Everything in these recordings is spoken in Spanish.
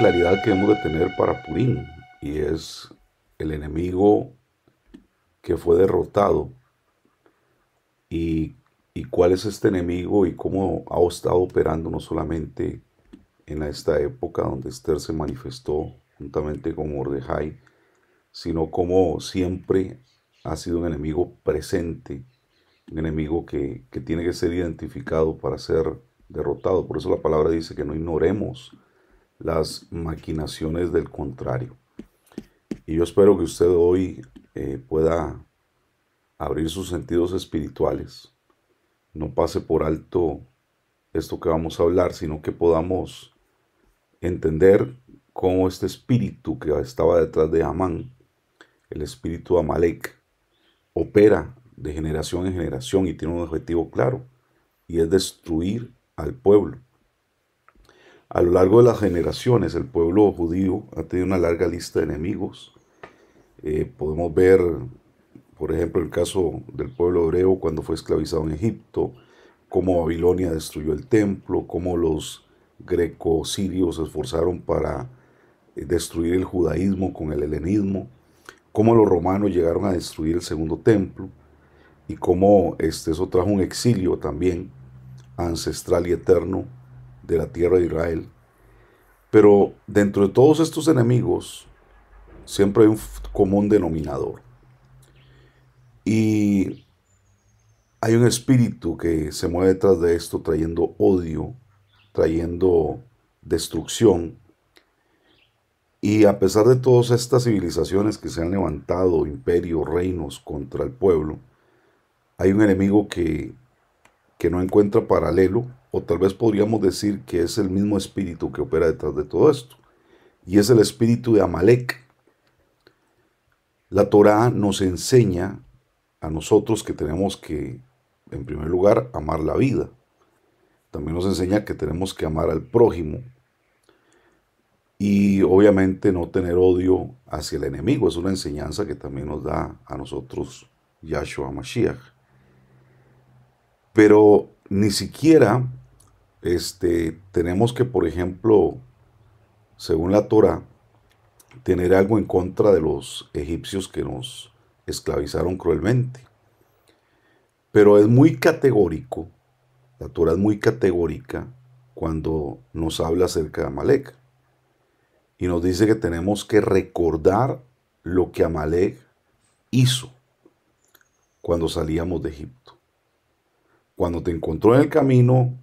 claridad que hemos de tener para Purim, y es el enemigo que fue derrotado y, y cuál es este enemigo y cómo ha estado operando no solamente en esta época donde Esther se manifestó juntamente con Mordejai, sino como siempre ha sido un enemigo presente, un enemigo que tiene que ser identificado para ser derrotado. Por eso la palabra dice que no ignoremos las maquinaciones del contrario. Y yo espero que usted hoy pueda abrir sus sentidos espirituales, no pase por alto esto que vamos a hablar, sino que podamos entender cómo este espíritu que estaba detrás de Amán, el espíritu de Amalek, opera de generación en generación y tiene un objetivo claro, y es destruir al pueblo. A lo largo de las generaciones, el pueblo judío ha tenido una larga lista de enemigos. Podemos ver, por ejemplo, el caso del pueblo hebreo cuando fue esclavizado en Egipto, cómo Babilonia destruyó el templo, cómo los greco-sirios se esforzaron para destruir el judaísmo con el helenismo, cómo los romanos llegaron a destruir el segundo templo y cómo eso trajo un exilio también ancestral y eterno de la tierra de Israel. Pero dentro de todos estos enemigos siempre hay un común denominador. Y hay un espíritu que se mueve detrás de esto trayendo odio, trayendo destrucción. Y a pesar de todas estas civilizaciones que se han levantado, imperios, reinos contra el pueblo, hay un enemigo que no encuentra paralelo, o tal vez podríamos decir que es el mismo espíritu que opera detrás de todo esto. Y es el espíritu de Amalek. La Torá nos enseña a nosotros que tenemos que, en primer lugar, amar la vida. También nos enseña que tenemos que amar al prójimo y obviamente no tener odio hacia el enemigo. Es una enseñanza que también nos da a nosotros Yahshua Mashiach. Pero ni siquiera tenemos que, por ejemplo, según la Torá, tener algo en contra de los egipcios que nos esclavizaron cruelmente. Pero es muy categórico, la Torah es muy categórica cuando nos habla acerca de Amalek. Y nos dice que tenemos que recordar lo que Amalek hizo cuando salíamos de Egipto. Cuando te encontró en el camino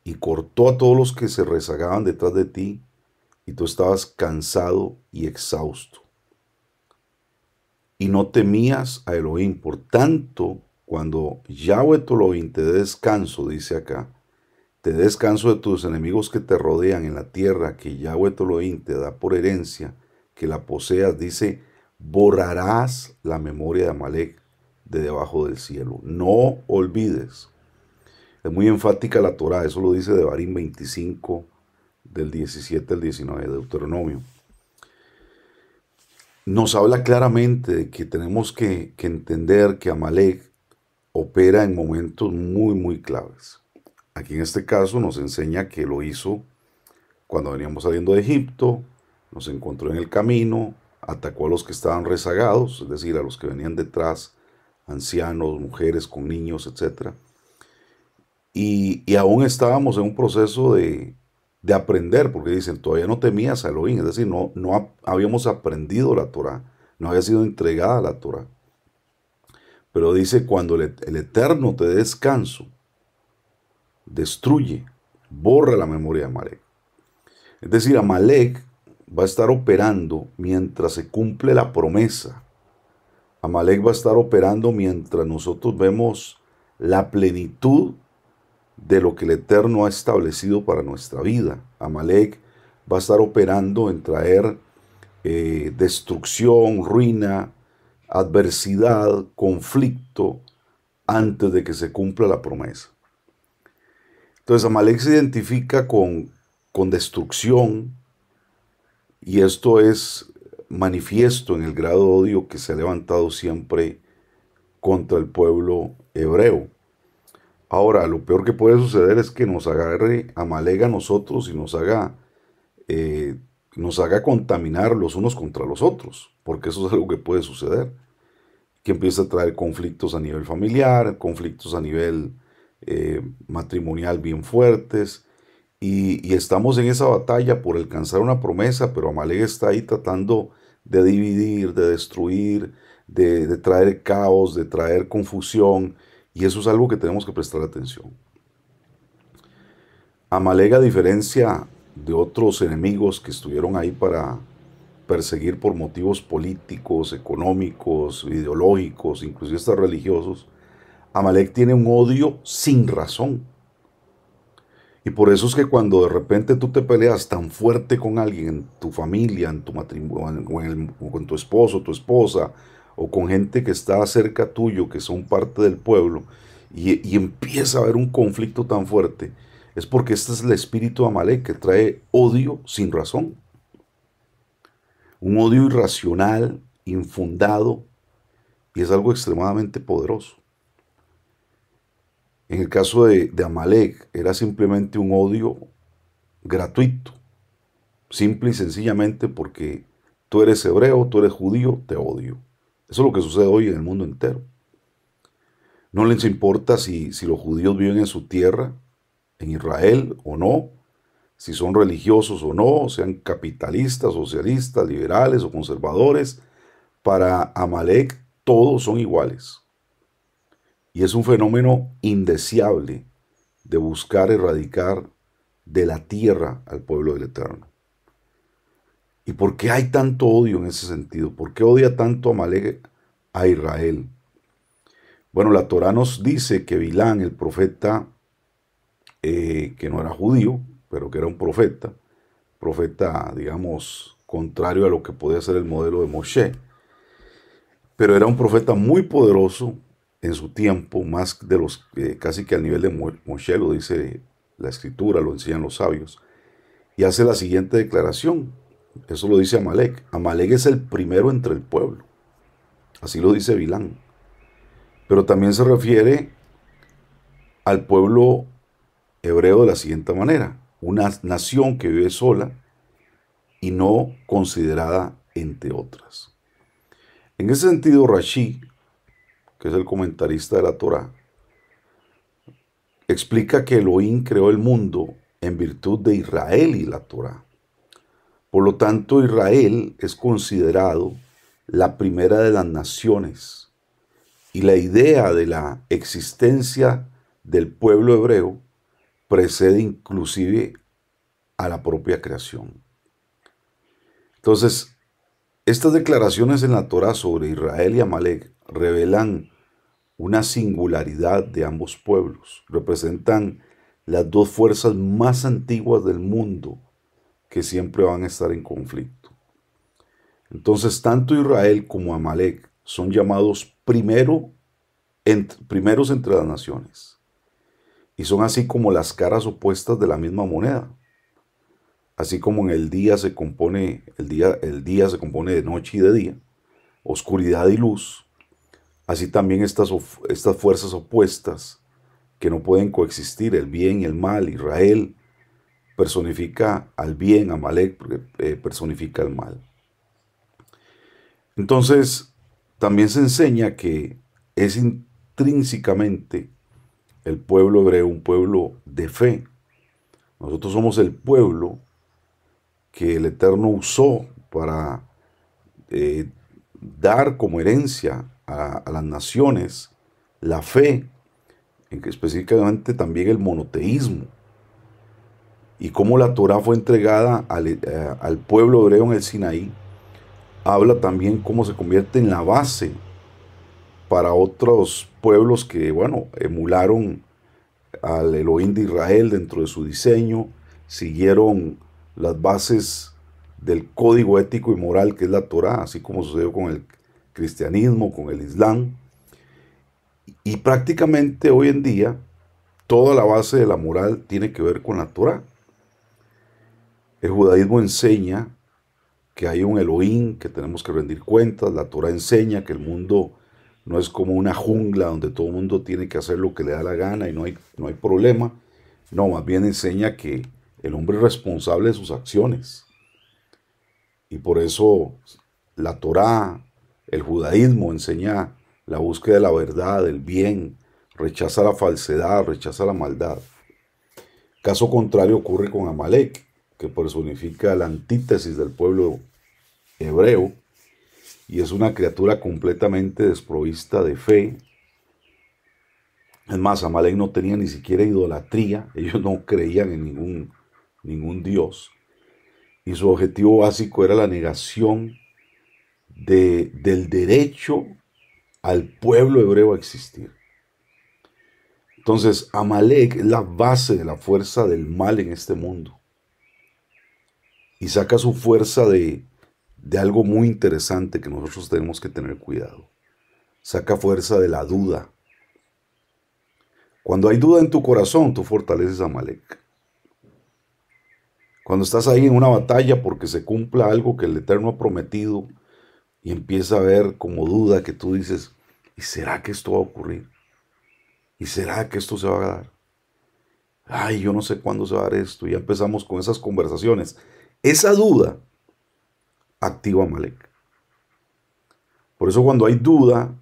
y cortó a todos los que se rezagaban detrás de ti y tú estabas cansado y exhausto. Y no temías a Elohim. Por tanto, cuando Yahweh tu Elohim te dé descanso, dice acá, te dé descanso de tus enemigos que te rodean en la tierra que Yahweh tu Elohim te da por herencia, que la poseas, dice, borrarás la memoria de Amalek de debajo del cielo. No olvides. Es muy enfática la Torá, eso lo dice Devarim 25, del 17 al 19 de Deuteronomio. Nos habla claramente de que tenemos que entender que Amalek opera en momentos muy, muy claves. Aquí en este caso nos enseña que lo hizo cuando veníamos saliendo de Egipto, nos encontró en el camino, atacó a los que estaban rezagados, es decir, a los que venían detrás, ancianos, mujeres con niños, etc. Y aún estábamos en un proceso de aprender, porque dicen, todavía no temías a Elohim, es decir, no habíamos aprendido la Torah, no había sido entregada la Torah. Pero dice, cuando el Eterno te dé descanso, destruye, borra la memoria de Amalek. Es decir, Amalek va a estar operando mientras se cumple la promesa. Amalek va a estar operando mientras nosotros vemos la plenitud de lo que el Eterno ha establecido para nuestra vida. Amalek va a estar operando en traer destrucción, ruina, adversidad, conflicto, antes de que se cumpla la promesa. Entonces Amalek se identifica con destrucción, y esto es manifiesto en el grado de odio que se ha levantado siempre contra el pueblo hebreo. Ahora, lo peor que puede suceder es que nos agarre Amalek a nosotros y nos haga nos haga contaminar los unos contra los otros, porque eso es algo que puede suceder, que empieza a traer conflictos a nivel familiar, conflictos a nivel matrimonial bien fuertes, y estamos en esa batalla por alcanzar una promesa, pero Amalek está ahí tratando de dividir, de destruir, de traer caos, de traer confusión, y eso es algo que tenemos que prestar atención. Amalek, a diferencia de otros enemigos que estuvieron ahí para perseguir por motivos políticos, económicos, ideológicos, inclusive hasta religiosos, Amalek tiene un odio sin razón. Y por eso es que cuando de repente tú te peleas tan fuerte con alguien en tu familia, en tu matrimonio, o con tu esposo, tu esposa, o con gente que está cerca tuyo, que son parte del pueblo, y empieza a haber un conflicto tan fuerte, es porque este es el espíritu de Amalek que trae odio sin razón. Un odio irracional, infundado, y es algo extremadamente poderoso. En el caso de Amalek, era simplemente un odio gratuito, simple y sencillamente porque tú eres hebreo, tú eres judío, te odio. Eso es lo que sucede hoy en el mundo entero. No les importa si los judíos viven en su tierra, en Israel o no, si son religiosos o no, sean capitalistas, socialistas, liberales o conservadores. Para Amalek todos son iguales. Y es un fenómeno indeseable de buscar erradicar de la tierra al pueblo del Eterno. ¿Y por qué hay tanto odio en ese sentido? ¿Por qué odia tanto Amalek a Israel? Bueno, la Torá nos dice que Bilán, el profeta, que no era judío, pero que era un profeta, digamos, contrario a lo que podía ser el modelo de Moshe, pero era un profeta muy poderoso en su tiempo, más de los casi que al nivel de Moshe, lo dice la escritura, lo enseñan los sabios, y hace la siguiente declaración. Eso lo dice Amalek. Amalek es el primero entre el pueblo. Así lo dice Bilán. Pero también se refiere al pueblo hebreo de la siguiente manera: una nación que vive sola y no considerada entre otras. En ese sentido, Rashi, que es el comentarista de la Torá, explica que Elohim creó el mundo en virtud de Israel y la Torá. Por lo tanto, Israel es considerado la primera de las naciones, y la idea de la existencia del pueblo hebreo precede inclusive a la propia creación. Entonces, estas declaraciones en la Torá sobre Israel y Amalek revelan una singularidad de ambos pueblos. Representan las dos fuerzas más antiguas del mundo que siempre van a estar en conflicto. Entonces, tanto Israel como Amalek son llamados primeros entre las naciones. Y son así como las caras opuestas de la misma moneda. Así como en el día se compone, el día se compone de noche y de día, oscuridad y luz, así también estas fuerzas opuestas que no pueden coexistir, el bien y el mal. Israel personifica al bien, Amalek personifica al mal. Entonces, también se enseña que es intrínsecamente el pueblo hebreo un pueblo de fe. Nosotros somos el pueblo que el Eterno usó para dar como herencia a las naciones la fe, en que específicamente también el monoteísmo, y cómo la Torá fue entregada al pueblo hebreo en el Sinaí. Habla también cómo se convierte en la base para otros pueblos que, bueno, emularon al Elohim de Israel dentro de su diseño, siguieron las bases del código ético y moral que es la Torá, así como sucedió con el cristianismo, con el islam. Y prácticamente hoy en día toda la base de la moral tiene que ver con la Torá. El judaísmo enseña que hay un Elohim, que tenemos que rendir cuentas. La Torá enseña que el mundo no es como una jungla donde todo el mundo tiene que hacer lo que le da la gana y no hay problema. No, más bien enseña que el hombre es responsable de sus acciones. Y por eso la Torá, el judaísmo enseña la búsqueda de la verdad, del bien, rechaza la falsedad, rechaza la maldad. Caso contrario ocurre con Amalek, que personifica la antítesis del pueblo hebreo y es una criatura completamente desprovista de fe. Es más, Amalek no tenía ni siquiera idolatría, ellos no creían en ningún dios y su objetivo básico era la negación del derecho al pueblo hebreo a existir. Entonces, Amalek es la base de la fuerza del mal en este mundo. Y saca su fuerza de algo muy interesante que nosotros tenemos que tener cuidado. Saca fuerza de la duda. Cuando hay duda en tu corazón, tú fortaleces a Amalek. Cuando estás ahí en una batalla porque se cumpla algo que el Eterno ha prometido y empieza a ver como duda que tú dices, ¿y será que esto va a ocurrir? ¿Y será que esto se va a dar? Ay, yo no sé cuándo se va a dar esto. Y ya empezamos con esas conversaciones. Esa duda activa a Amalek. Por eso cuando hay duda,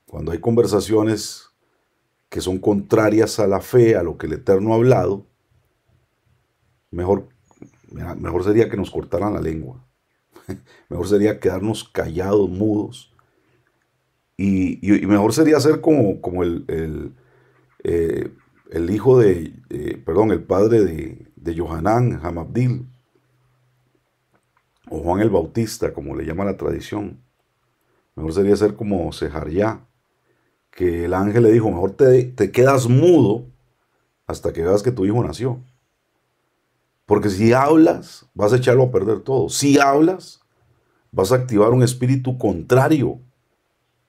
cuando hay conversaciones que son contrarias a la fe, a lo que el Eterno ha hablado, mejor sería que nos cortaran la lengua. Mejor sería quedarnos callados, mudos. Y mejor sería ser como el hijo el padre de Yohanan, Hamabdil, o Juan el Bautista, como le llama la tradición. Mejor sería ser como Sejaría, que el ángel le dijo, mejor te quedas mudo hasta que veas que tu hijo nació. Porque si hablas, vas a echarlo a perder todo. Si hablas, vas a activar un espíritu contrario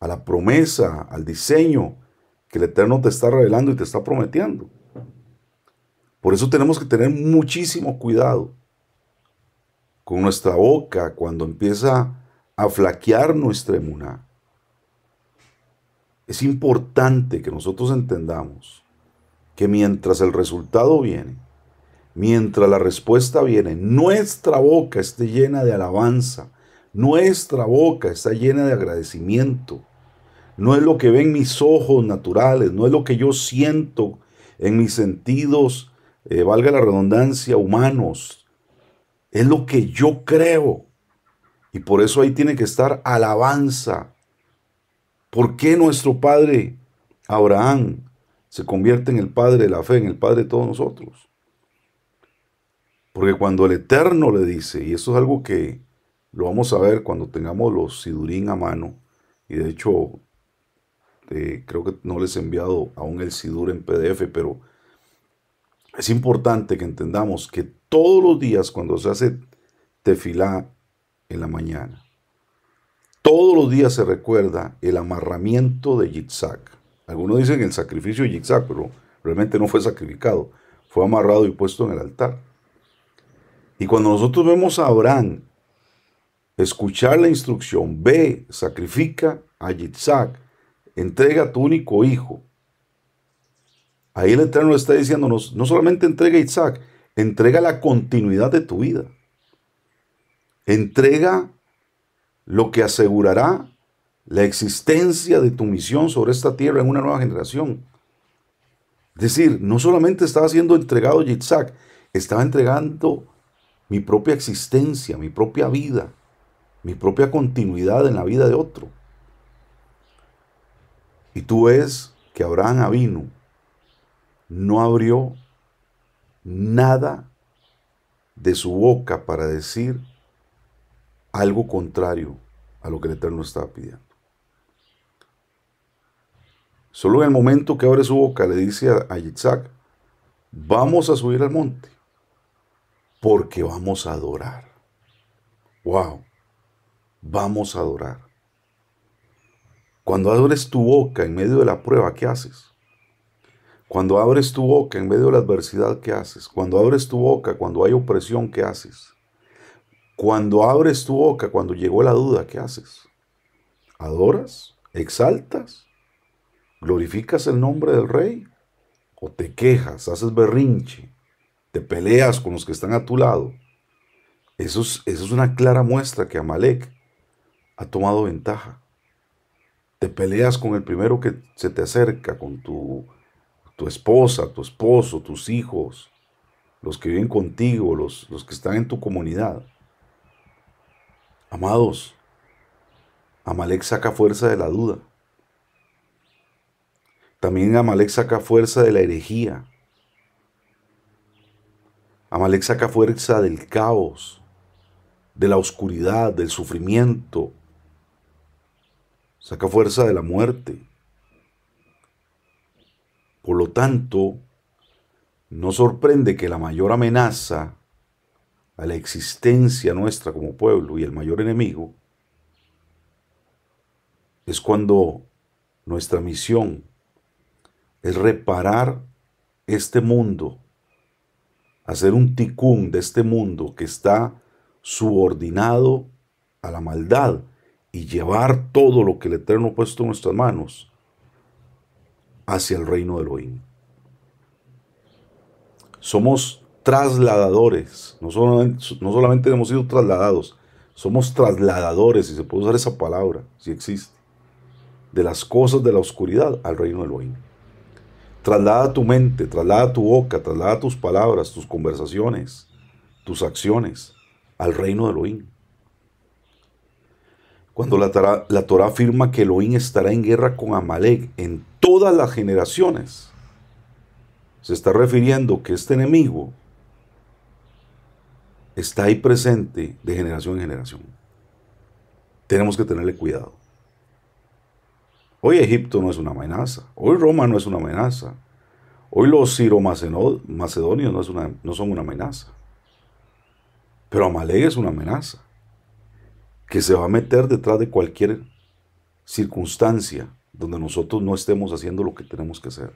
a la promesa, al diseño que el Eterno te está revelando y te está prometiendo. Por eso tenemos que tener muchísimo cuidado con nuestra boca cuando empieza a flaquear nuestra emuná. Es importante que nosotros entendamos que mientras el resultado viene, mientras la respuesta viene, nuestra boca esté llena de alabanza, nuestra boca está llena de agradecimiento. No es lo que ven mis ojos naturales, no es lo que yo siento en mis sentidos, valga la redundancia, humanos. Es lo que yo creo. Y por eso ahí tiene que estar alabanza. ¿Por qué nuestro padre Abraham se convierte en el padre de la fe, en el padre de todos nosotros? Porque cuando el Eterno le dice, y esto es algo que lo vamos a ver cuando tengamos los sidurín a mano, y de hecho creo que no les he enviado aún el sidur en PDF, pero es importante que entendamos que todos los días cuando se hace tefilá en la mañana, todos los días se recuerda el amarramiento de Yitzhak. Algunos dicen el sacrificio de Yitzhak, pero realmente no fue sacrificado, fue amarrado y puesto en el altar. Y cuando nosotros vemos a Abraham escuchar la instrucción, ve, sacrifica a Yitzhak, entrega a tu único hijo. Ahí el Eterno está diciéndonos, no solamente entrega a Isaac, entrega la continuidad de tu vida. Entrega lo que asegurará la existencia de tu misión sobre esta tierra en una nueva generación. Es decir, no solamente estaba siendo entregado Yitzhak, estaba entregando mi propia existencia, mi propia vida, mi propia continuidad en la vida de otro. Y tú ves que Abraham Avinu no abrió nada de su boca para decir algo contrario a lo que el Eterno estaba pidiendo. Solo en el momento que abre su boca le dice a Yitzhak, vamos a subir al monte porque vamos a adorar. Wow, vamos a adorar. Cuando abres tu boca en medio de la prueba, ¿qué haces? Cuando abres tu boca en medio de la adversidad, ¿qué haces? Cuando abres tu boca cuando hay opresión, ¿qué haces? Cuando abres tu boca cuando llegó la duda, ¿qué haces? ¿Adoras? ¿Exaltas? ¿Glorificas el nombre del Rey? ¿O te quejas, haces berrinche, te peleas con los que están a tu lado? Eso es una clara muestra que Amalek ha tomado ventaja. Te peleas con el primero que se te acerca, con tu esposa, tu esposo, tus hijos, los que viven contigo, los que están en tu comunidad. Amados, Amalek saca fuerza de la duda. También Amalek saca fuerza de la herejía. Amalek saca fuerza del caos, de la oscuridad, del sufrimiento. Saca fuerza de la muerte. Por lo tanto, no sorprende que la mayor amenaza a la existencia nuestra como pueblo y el mayor enemigo es cuando nuestra misión es reparar este mundo, hacer un ticún de este mundo que está subordinado a la maldad y llevar todo lo que el Eterno ha puesto en nuestras manos hacia el reino de Elohim. Somos trasladadores, no solamente hemos sido trasladados, somos trasladadores, si se puede usar esa palabra, si existe, de las cosas de la oscuridad al reino de Elohim. Traslada tu mente, traslada tu boca, traslada tus palabras, tus conversaciones, tus acciones al reino de Elohim. Cuando la Torah afirma que Elohim estará en guerra con Amalek en todas las generaciones, se está refiriendo que este enemigo está ahí presente de generación en generación. Tenemos que tenerle cuidado. Hoy Egipto no es una amenaza, hoy Roma no es una amenaza, hoy los siro-macedonios no son una amenaza, pero Amalek es una amenaza que se va a meter detrás de cualquier circunstancia donde nosotros no estemos haciendo lo que tenemos que hacer.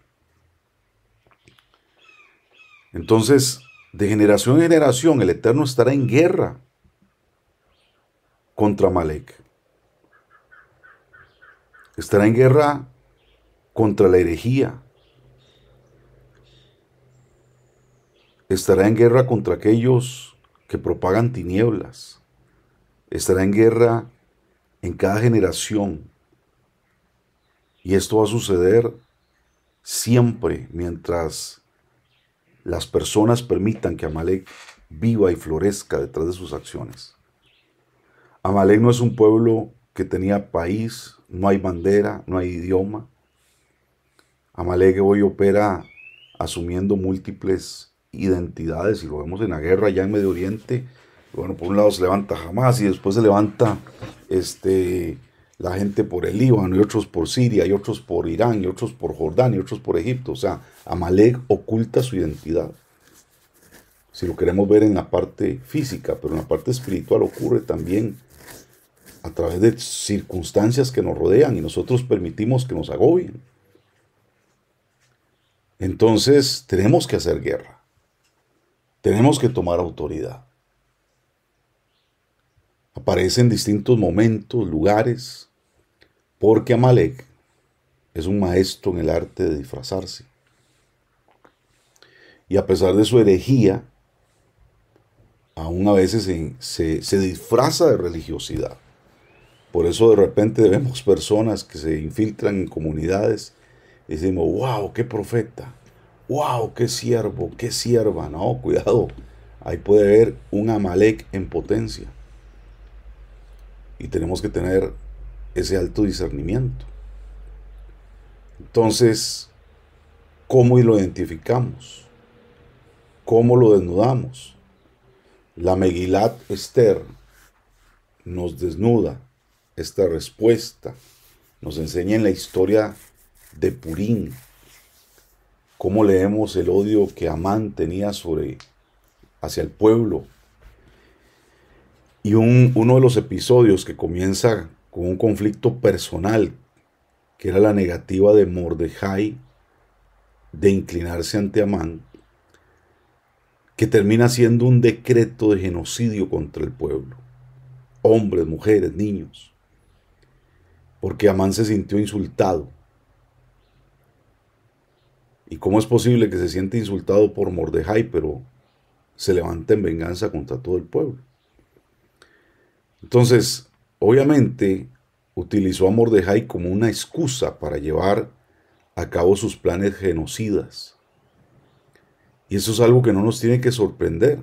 Entonces, de generación en generación, el Eterno estará en guerra contra Amalek. Estará en guerra contra la herejía. Estará en guerra contra aquellos que propagan tinieblas. Estará en guerra en cada generación. Y esto va a suceder siempre mientras las personas permitan que Amalek viva y florezca detrás de sus acciones. Amalek no es un pueblo que tenía país, no hay bandera, no hay idioma. Amalek hoy opera asumiendo múltiples identidades y lo vemos en la guerra allá en Medio Oriente. Bueno, por un lado se levanta Hamas y después se levanta la gente por el Líbano y otros por Siria y otros por Irán y otros por Jordania y otros por Egipto. O sea, Amalek oculta su identidad. Si lo queremos ver en la parte física, pero en la parte espiritual ocurre también a través de circunstancias que nos rodean y nosotros permitimos que nos agobien. Entonces tenemos que hacer guerra. Tenemos que tomar autoridad. Aparece en distintos momentos, lugares, porque Amalek es un maestro en el arte de disfrazarse. Y a pesar de su herejía, aún a veces se disfraza de religiosidad. Por eso de repente vemos personas que se infiltran en comunidades y decimos, wow, qué profeta, wow, qué siervo, qué sierva. No, cuidado, ahí puede haber un Amalek en potencia. Y tenemos que tener ese alto discernimiento. Entonces, ¿cómo lo identificamos? ¿Cómo lo desnudamos? La Megilat Esther nos desnuda esta respuesta, nos enseña en la historia de Purim cómo leemos el odio que Amán tenía hacia el pueblo. Y uno de los episodios que comienza con un conflicto personal, que era la negativa de Mordejai de inclinarse ante Amán, que termina siendo un decreto de genocidio contra el pueblo, hombres, mujeres, niños, porque Amán se sintió insultado. ¿Y cómo es posible que se siente insultado por Mordejai, pero se levanta en venganza contra todo el pueblo? Entonces, obviamente, utilizó a Mordejai como una excusa para llevar a cabo sus planes genocidas. Y eso es algo que no nos tiene que sorprender,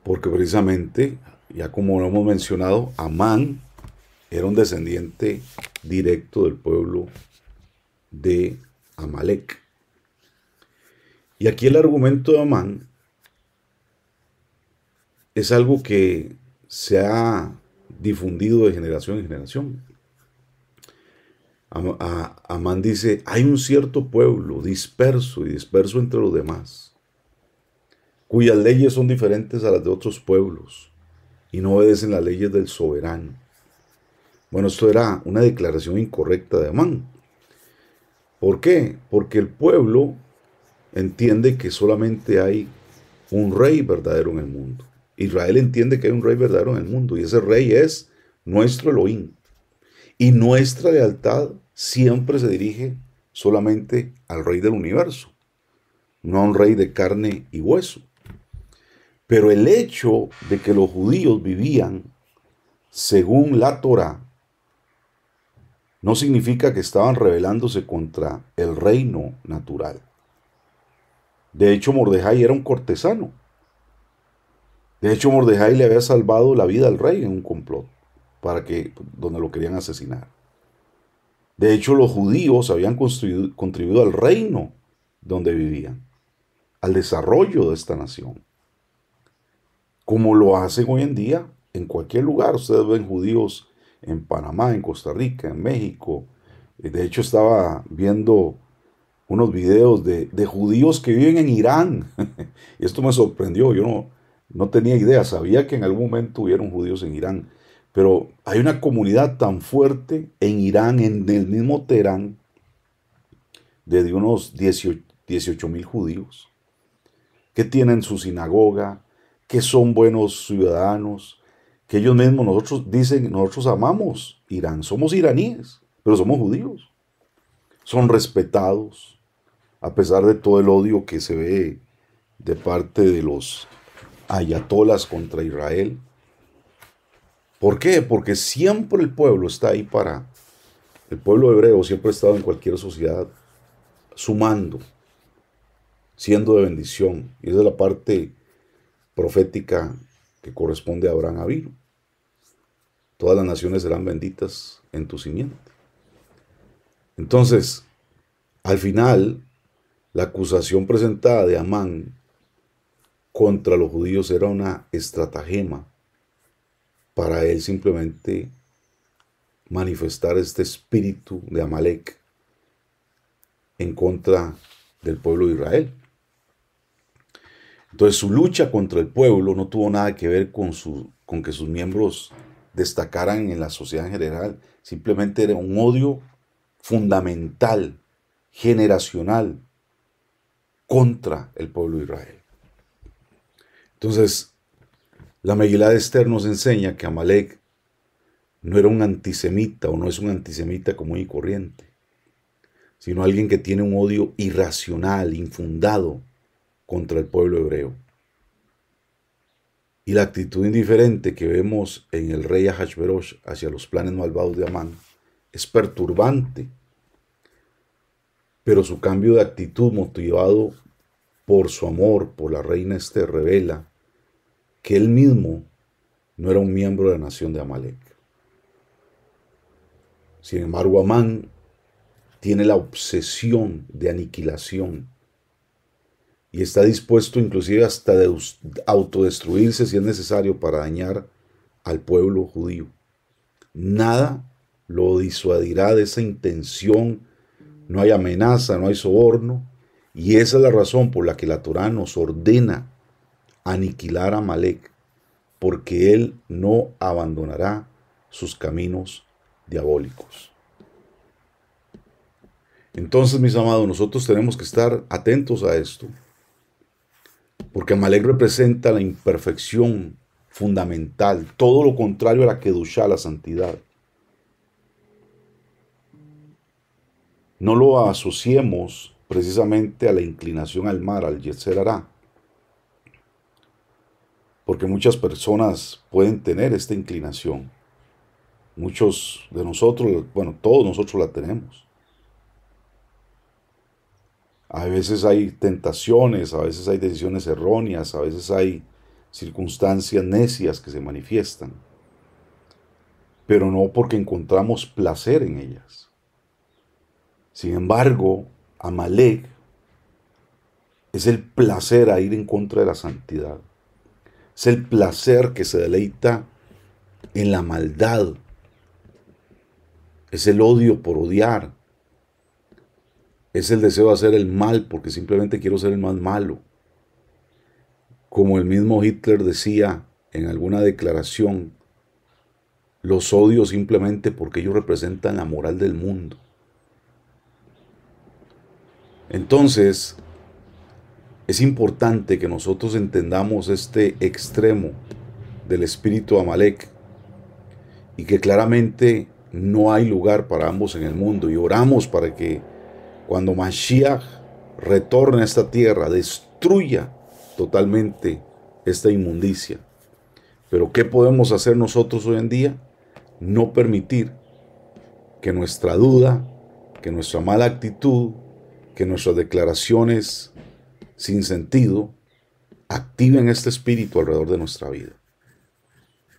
porque precisamente, ya como lo hemos mencionado, Amán era un descendiente directo del pueblo de Amalek. Y aquí el argumento de Amán es algo que se ha difundido de generación en generación. Amán dice, hay un cierto pueblo disperso y disperso entre los demás, cuyas leyes son diferentes a las de otros pueblos y no obedecen las leyes del soberano. Bueno, esto era una declaración incorrecta de Amán. ¿Por qué? Porque el pueblo entiende que solamente hay un rey verdadero en el mundo. Israel entiende que hay un rey verdadero en el mundo y ese rey es nuestro Elohim. Y nuestra lealtad siempre se dirige solamente al rey del universo, no a un rey de carne y hueso. Pero el hecho de que los judíos vivían según la Torá no significa que estaban rebelándose contra el reino natural. De hecho, Mordejai era un cortesano. De hecho, Mordejai le había salvado la vida al rey en un complot donde lo querían asesinar. De hecho, los judíos habían contribuido al reino donde vivían, al desarrollo de esta nación, como lo hacen hoy en día en cualquier lugar. Ustedes ven judíos en Panamá, en Costa Rica, en México. De hecho, estaba viendo unos videos de judíos que viven en Irán. Y esto me sorprendió, yo no tenía idea, sabía que en algún momento hubieron judíos en Irán, pero hay una comunidad tan fuerte en Irán, en el mismo Teherán, de unos 18.000 judíos, que tienen su sinagoga, que son buenos ciudadanos, que ellos mismos nosotros dicen, nosotros amamos Irán, somos iraníes, pero somos judíos. Son respetados, a pesar de todo el odio que se ve de parte de los ayatolas contra Israel. ¿Por qué? Porque siempre el pueblo está ahí el pueblo hebreo siempre ha estado en cualquier sociedad sumando, siendo de bendición. Y esa es la parte profética que corresponde a Abraham Avinu. Todas las naciones serán benditas en tu simiente. Entonces, al final, la acusación presentada de Amán contra los judíos era una estratagema para él simplemente manifestar este espíritu de Amalek en contra del pueblo de Israel. Entonces su lucha contra el pueblo no tuvo nada que ver con que sus miembros destacaran en la sociedad en general. Simplemente era un odio fundamental, generacional, contra el pueblo de Israel. Entonces, la Megilá de Esther nos enseña que Amalek no era un antisemita o no es un antisemita común y corriente, sino alguien que tiene un odio irracional, infundado contra el pueblo hebreo. Y la actitud indiferente que vemos en el rey Ahasverosh hacia los planes malvados de Amán es perturbante, pero su cambio de actitud motivado por su amor por la reina Esther revela que él mismo no era un miembro de la nación de Amalek. Sin embargo, Amán tiene la obsesión de aniquilación y está dispuesto inclusive hasta de autodestruirse si es necesario para dañar al pueblo judío. Nada lo disuadirá de esa intención, no hay amenaza, no hay soborno, y esa es la razón por la que la Torá nos ordena aniquilar a Amalek, porque él no abandonará sus caminos diabólicos. Entonces, mis amados, nosotros tenemos que estar atentos a esto, porque Amalek representa la imperfección fundamental, todo lo contrario a la kedushá, la santidad. No lo asociemos precisamente a la inclinación al mal, al Yetzer Hará. porque muchas personas pueden tener esta inclinación. Muchos de nosotros, bueno, todos nosotros la tenemos. A veces hay tentaciones, a veces hay decisiones erróneas, a veces hay circunstancias necias que se manifiestan, pero no porque encontramos placer en ellas. Sin embargo, Amalek es el placer a ir en contra de la santidad. Es el placer que se deleita en la maldad. Es el odio por odiar. Es el deseo de hacer el mal porque simplemente quiero ser el más malo. Como el mismo Hitler decía en alguna declaración, los odio simplemente porque ellos representan la moral del mundo. Entonces, es importante que nosotros entendamos este extremo del espíritu Amalek y que claramente no hay lugar para ambos en el mundo, y oramos para que cuando Mashiach retorne a esta tierra destruya totalmente esta inmundicia. Pero ¿qué podemos hacer nosotros hoy en día? No permitir que nuestra duda, que nuestra mala actitud, que nuestras declaraciones sin sentido activen este espíritu alrededor de nuestra vida.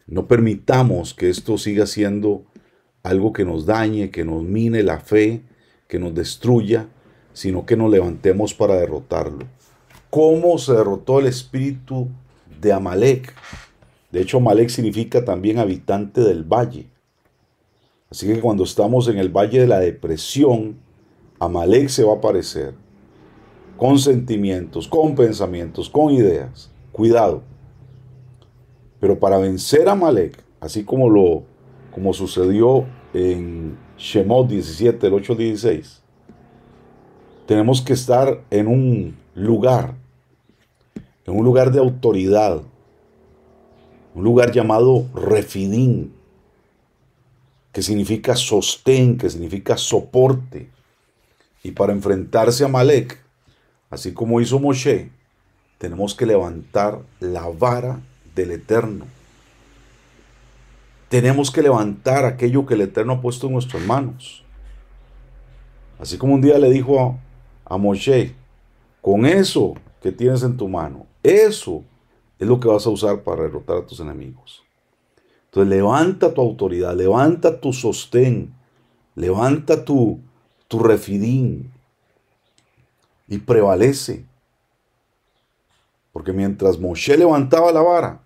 No permitamos que esto siga siendo algo que nos dañe, que nos mine la fe, que nos destruya, sino que nos levantemos para derrotarlo. ¿Cómo se derrotó el espíritu de Amalek? De hecho, Amalek significa también habitante del valle. Así que cuando estamos en el valle de la depresión, Amalek se va a aparecer con sentimientos, con pensamientos, con ideas. Cuidado. Pero para vencer a Amalek, así como sucedió en Shemot 17, el 8 al 16, tenemos que estar en un lugar de autoridad, un lugar llamado Refidim, que significa sostén, que significa soporte. Y para enfrentarse a Amalek, así como hizo Moshe, tenemos que levantar la vara del Eterno. Tenemos que levantar aquello que el Eterno ha puesto en nuestras manos. Así como un día le dijo a Moshe, con eso que tienes en tu mano, eso es lo que vas a usar para derrotar a tus enemigos. Entonces levanta tu autoridad, levanta tu sostén, levanta tu refidín y prevalece. Porque mientras Moshe levantaba la vara,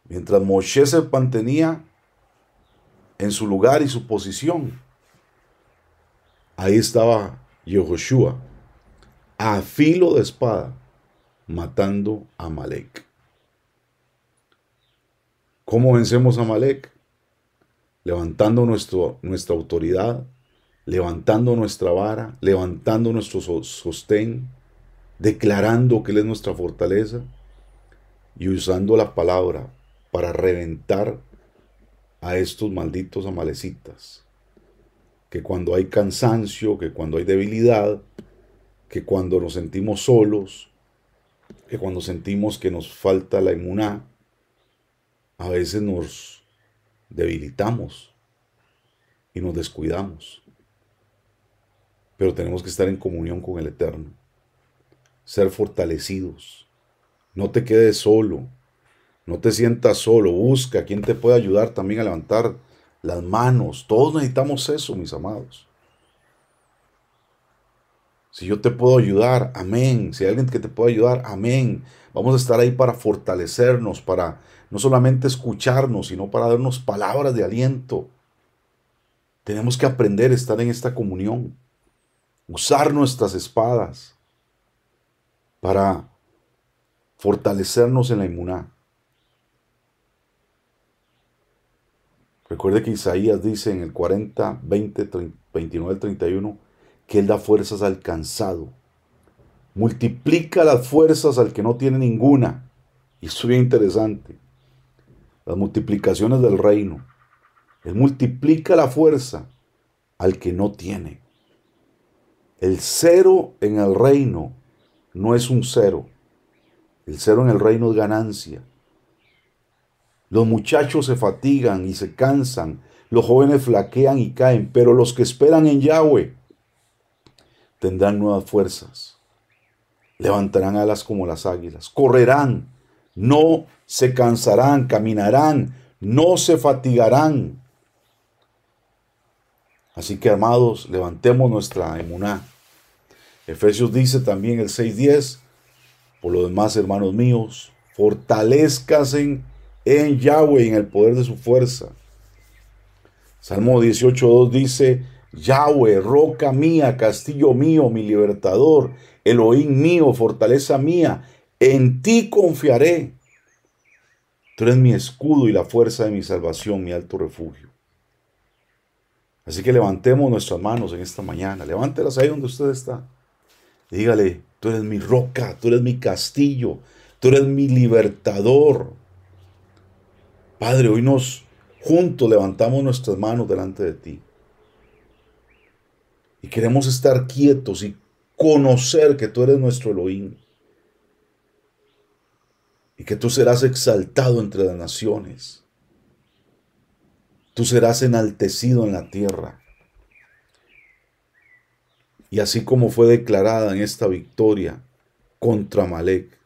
mientras Moshe se mantenía en su lugar y su posición, ahí estaba Yehoshua, a filo de espada, matando a Amalek. ¿Cómo vencemos a Amalek? Levantando nuestra autoridad, levantando nuestra vara, levantando nuestro sostén, declarando que Él es nuestra fortaleza y usando la palabra para reventar a estos malditos amalecitas. Que cuando hay cansancio, que cuando hay debilidad, que cuando nos sentimos solos, que cuando sentimos que nos falta la emuná, a veces nos debilitamos y nos descuidamos. Pero tenemos que estar en comunión con el Eterno, ser fortalecidos. No te quedes solo, no te sientas solo, busca a quien te pueda ayudar también a levantar las manos. Todos necesitamos eso, mis amados. Si yo te puedo ayudar, amén. Si hay alguien que te pueda ayudar, amén. Vamos a estar ahí para fortalecernos, para no solamente escucharnos, sino para darnos palabras de aliento. Tenemos que aprender a estar en esta comunión, usar nuestras espadas para fortalecernos en la inmuná. Recuerde que Isaías dice en el 40, 20, 29 al 31 que Él da fuerzas al cansado, multiplica las fuerzas al que no tiene ninguna. Y esto es bien interesante. Las multiplicaciones del reino. Él multiplica la fuerza al que no tiene. El cero en el reino no es un cero. El cero en el reino es ganancia. Los muchachos se fatigan y se cansan, los jóvenes flaquean y caen, pero los que esperan en Yahweh tendrán nuevas fuerzas, levantarán alas como las águilas, correrán, no se cansarán, caminarán, no se fatigarán. Así que, amados, levantemos nuestra emuná. Efesios dice también el 6:10, por lo demás, hermanos míos, fortalezcanse en Yahweh, en el poder de su fuerza. Salmo 18:2 dice, Yahweh, roca mía, castillo mío, mi libertador, Elohim mío, fortaleza mía, en ti confiaré. Tú eres mi escudo y la fuerza de mi salvación, mi alto refugio. Así que levantemos nuestras manos en esta mañana, levántelas ahí donde usted está. Dígale, tú eres mi roca, tú eres mi castillo, tú eres mi libertador. Padre, hoy juntos levantamos nuestras manos delante de ti. Y queremos estar quietos y conocer que tú eres nuestro Elohim. Y que tú serás exaltado entre las naciones. Tú serás enaltecido en la tierra. Y así como fue declarada en esta victoria contra Amalek,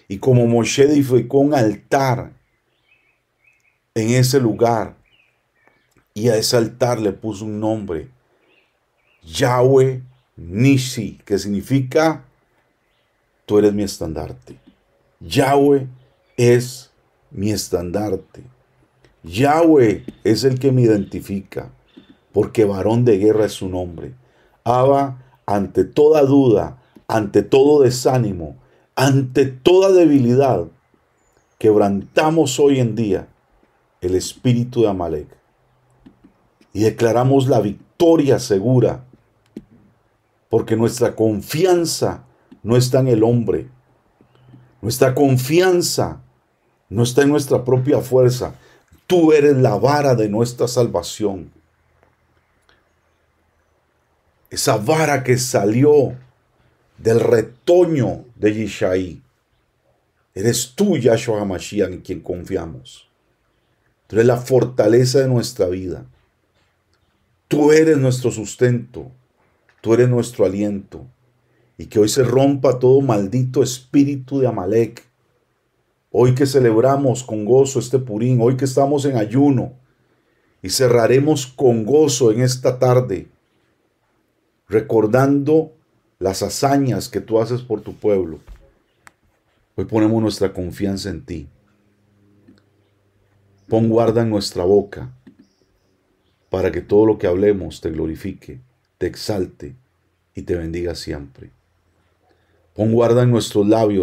y como Moshe edificó un altar en ese lugar, y a ese altar le puso un nombre, Yahweh Nisi, que significa, tú eres mi estandarte. Yahweh es mi estandarte. Yahweh es el que me identifica, porque varón de guerra es su nombre. Abba, ante toda duda, ante todo desánimo, ante toda debilidad, quebrantamos hoy en día el espíritu de Amalek y declaramos la victoria segura, porque nuestra confianza no está en el hombre, nuestra confianza no está en nuestra propia fuerza. Tú eres la vara de nuestra salvación. Esa vara que salió del retoño de Yishai. Eres tú, Yahshua HaMashiach, en quien confiamos. Tú eres la fortaleza de nuestra vida. Tú eres nuestro sustento. Tú eres nuestro aliento. Y que hoy se rompa todo maldito espíritu de Amalek. Hoy que celebramos con gozo este Purín, hoy que estamos en ayuno y cerraremos con gozo en esta tarde, recordando las hazañas que tú haces por tu pueblo. Hoy ponemos nuestra confianza en ti. Pon guarda en nuestra boca para que todo lo que hablemos te glorifique, te exalte y te bendiga siempre. Pon guarda en nuestros labios